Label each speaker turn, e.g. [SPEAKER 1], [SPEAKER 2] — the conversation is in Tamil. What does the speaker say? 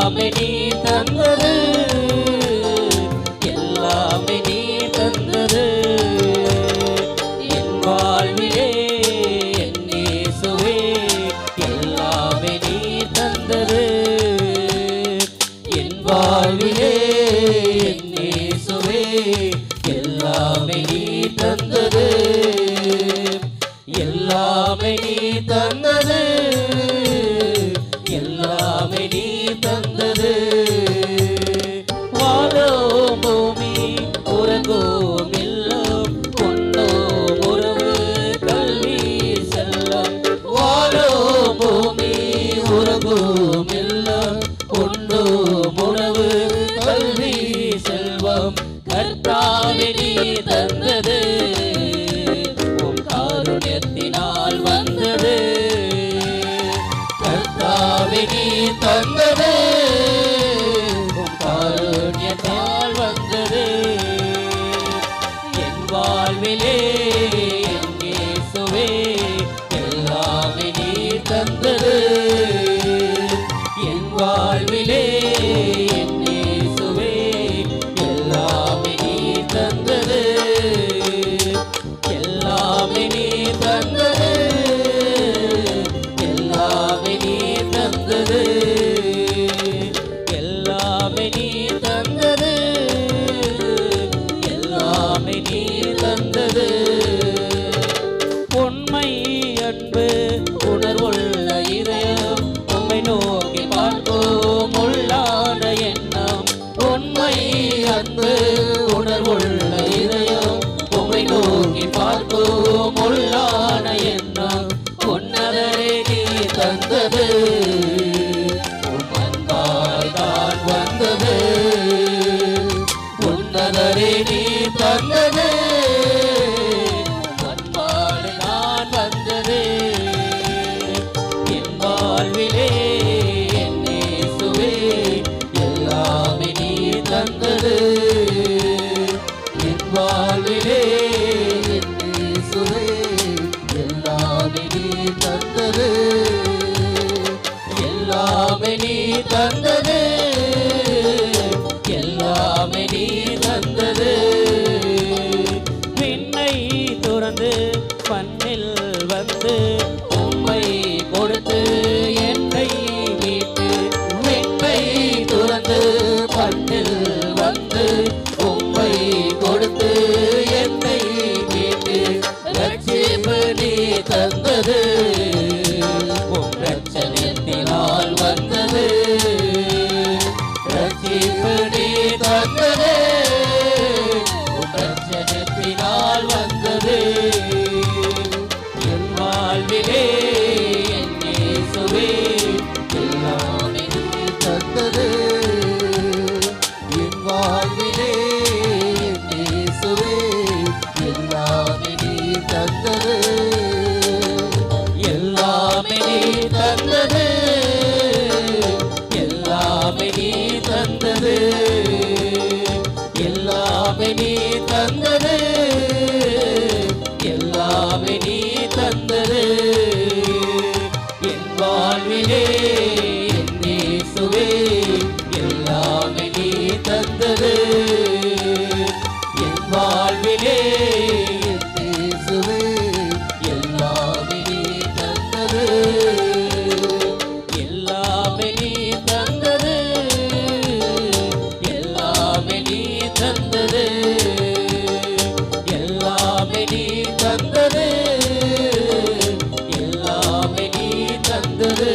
[SPEAKER 1] எல்லாமே நீ தந்தது, எல்லாமே நீ தந்தது. என் வாழ்விலே என் இயேசுவே எல்லாமே நீ தந்தது. என் வாழ்விலே என் இயேசுவே எல்லாமே நீ தந்தது. எல்லாமே நீ தந்தது, எல்லாமே நீ தந்தது. வாழும் பூமி உறங்கும் இல்லம் கொண்டோம் உறவு கல்வி செல்லம். வாழும் பூமி உறங்கும் இல்லம் கொண்டோம் உறவு கல்வி செல்வம். கர்த்தாவே நீ தந்தது, உன் காருண்யத்தினால் வந்தது. கர்த்தாவே நீ தந்தது, உன் காருண்யத்தால் வந்தது. என் வாழ்விலே என் இயேசுவே எல்லாமே நீ தந்தது. என் வாழ்விலே என் இயேசுவே எல்லாமே நீ தந்தது. எல்லாமே நீ தந்தது, எல்லாமே நீ தந்தது. எல்லாமே நீ தந்தது, எல்லாமே நீ தந்தது. உண்மை அன்பு உணர்வுள்ள இதயம் உம்மை நோக்கி பார்ப்போம் உள்ளான எண்ணம். உண்மை அன்பு உணர்வுள்ள இதயம் உம்மை நோக்கி பார்ப்போம் உள்ளான எண்ணம். உன்னதரே நீ தந்தது, உம் அன்பால் தான் வந்தது. உன்னதரே நீ தந்தது, அன்பால் நான் வந்தது. என் வாழ்விலே என் இயேசுவே எல்லாமே நீ தந்தது. என் வாழ்விலே என் இயேசுவே எல்லாமே நீ தந்தது. எல்லாமே நீ தந்தது, எல்லாமே நீ தந்தது. விண்ணை துறந்து மண்ணில் வந்து உம்மை கொடுத்து என்னை மீட்டு. விண்ணை துறந்து மண்ணில் வந்து உம்மை கொடுத்து என்னை மீட்டு. ரட்சிப்பு நீ தந்தது, உம் ரட்சணத்தினால் வந்தது. ரட்சிப்பு நீ தந்தது, உம் ரட்சணத்தினால் வந்தது. என் வாழ்விலே என் இயேசுவே எல்லாமே நீ தந்தது. என் வாழ்விலே என் இயேசுவே எல்லாமே நீ தந்தது. எல்லாமே நீ தந்தது, எல்லாமே நீ தந்தது. எல்லாமே நீ தந்தது, எல்லாமே நீ தந்தது. என் வாழ்விலே என் இயேசுவே எல்லாமே நீ தந்தது. என் வாழ்விலே என் இயேசுவே எல்லாமே நீ தந்தது. எல்லாமே நீ தந்தது, எல்லாமே நீ தந்தது. எல்லாமே நீ தந்தது, எல்லாமே நீ தந்தது.